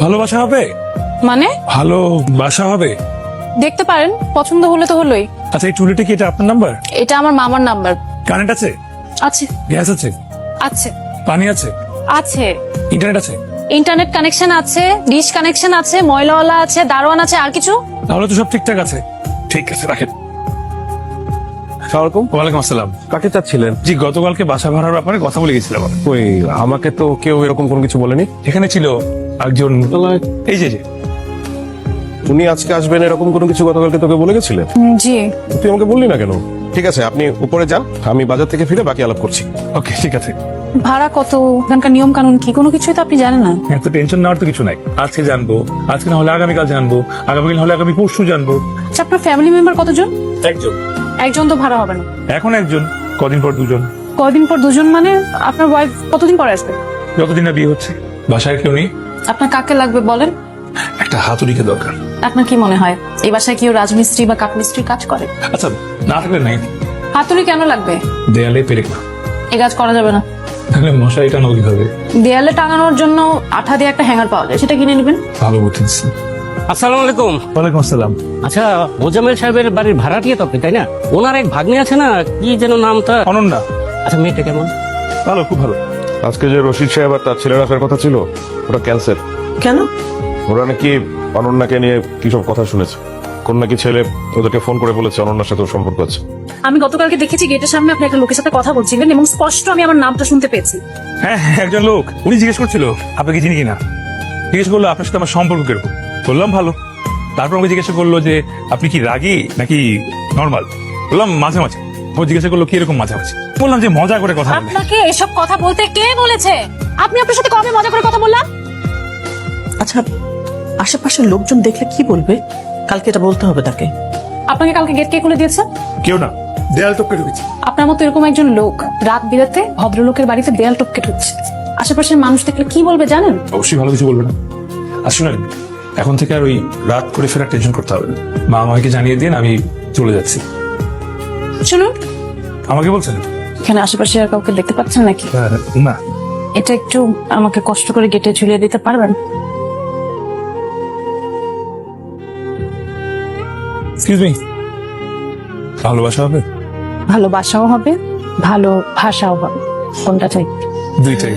ভালোবাসা হবে? মানে ভালোবাসা হবে? দেখতে পারেন, পছন্দ হলে তো হলোই। আচ্ছা, এই টুলিটা কি এটা আপনার নাম্বার? এটা আমার মামার নাম্বার। কারেন্ট আছে? আছে গ্যাস আছে? আছে পানি আছে? আছে। ইন্টারনেট আছে? ইন্টারনেট কানেকশন আছে, ডিশ কানেকশন আছে, ময়লাওয়ালা আছে, দারোয়ান আছে, আর কিছু? তাহলে তো সব ঠিকঠাক আছে। ঠিক আছে, রাখেন। আসসালামাইকুম। ওয়ালাইকুম আসসালাম। কাকে চাচ্ছিলেন? জি, গতকালকে বাসা ভাড়ার ব্যাপারে কথা বলে গেছিলাম। ওই আমাকে তো কেউ এরকম কোনো কিছু বলেনি। এখানে ছিল একজন, এই যে যে উনি আজকে আসবেন এরকম কোনো কিছু গতকালকে তোকে বলে গেছিলেন? জি। তুই আমাকে বললি না কেন? ঠিক আছে, আপনি উপরে যান, আমি বাজার থেকে ফিরে বাকি আলাপ করছি। ওকে, ঠিক আছে। ভাড়া কত, এখানকার নিয়ম কানুন কি, কোনো কিছুই তো আপনি জানেন না। এত টেনশন নেওয়ার তো কিছু নাই। আজকে জানবো, আজকে না হলে আগামীকাল জানবো, আগামীকাল না হলে আগামী পরশু জানবো। আচ্ছা, আপনার ফ্যামিলি মেম্বার কতজন? একজন। একজন তো ভাড়া হবে না। এখন একজন, কদিন পর দুজন। কদিন পর দুজন মানে আপনার ওয়াইফ কতদিন পরে আসবে? যতদিন না বিয়ে হচ্ছে। বাসায় কেউ নেই। আপনার কাকে লাগবে বলেন? একটা হাতুড়িকে দরকার। আপনার কি মনে হয় এই বাসায় কেউ রাজমিস্ত্রি বা কাঠমিস্ত্রির কাজ করে? আচ্ছা, না থাকলে নাই। হাতুড়ি কেন লাগবে? দেয়ালে পেরেক না। এই কাজ করা যাবে না। তাহলে মশারি টানাও কিভাবে? দেয়ালে টাঙানোর জন্য আঠা দিয়ে একটা হ্যাঙ্গার পাওয়া যায়, সেটা কিনে নেবেন। ভালো বুদ্ধি দিচ্ছেন। আসসালামু আলাইকুম। ওয়ালাইকুম আসসালাম। আচ্ছা, মোজাম্মেল সাহেবের বাড়ির ভাড়াটিয়া তো আপনি, তাই না? ওনার এক ভাগ্নি আছে না, কি যেন নামটা? অনন্যা। আচ্ছা, মেয়েটা কেমন? ভালো, খুব ভালো। আজকে যে রশিদ সাহেব আর তার ছেলের আসার কথা ছিল, ওটা ক্যান্সেল। কেন? ওরা নাকি অনন্যাকে নিয়ে কি সব কথা শুনেছে। কোন নাকি ছেলে ওদেরকে ফোন করে বলেছে অনন্যার সাথে ওর সম্পর্ক আছে। আমি গতকালকে দেখেছি গেটের সামনে আপনি একটা লোকের সাথে কথা বলছিলেন এবং স্পষ্ট আমি আমার নামটা শুনতে পেয়েছি। হ্যাঁ, একজন লোক, উনি জিজ্ঞেস করছিল আপনাকে চিনি কিনা। জিজ্ঞেস করলো আপনার সাথে আমার সম্পর্ক কিরকম। বললাম ভালো। তারপর আমাকে জিজ্ঞাসা করলো যে আপনি কি রাগী নাকি নর্মাল। বললাম মাঝে মাঝে। ও জিজ্ঞাসা করলো কি এরকম মাঝামাঝি। বললাম যে মজা করে কথা বলে। আপনাকে এসব কথা বলতে কে বলেছে? আপনি আপনার সাথে কবে মজা করে কথা বললাম? আচ্ছা, আশেপাশের লোকজন দেখলে কি বলবে? কালকে এটা বলতে হবে তাকে। আপনাকে কালকে গেট কে খুলে দিয়েছে? কেউ না, দেয়াল টপকে ঢুকেছি। আপনার মতো এরকম একজন লোক রাত বিরাতে ভদ্রলোকের বাড়িতে দেয়াল টপকে ঢুকছে, আশেপাশের মানুষ দেখলে কি বলবে জানেন? অবশ্যই ভালো কিছু বলবে না। আর শুনেন, এখন থেকে আর ওই রাত করে ফেরার টেনশন করতে হবে না। মা আমাকে জানিয়ে দিন, আমি চলে যাচ্ছি। শুনুন, আমাকে বলছেন? এখানে আশেপাশে আর কাউকে দেখতে পাচ্ছেন নাকি? না। এটা একটু আমাকে কষ্ট করে গেটে ঝুলিয়ে দিতে পারবেন? এক্সকিউজ মি, ভালোবাসা হবে? ভালোবাসাও হবে, ভালো ভাষাও হবে। কোনটা চাই? দুইটাই।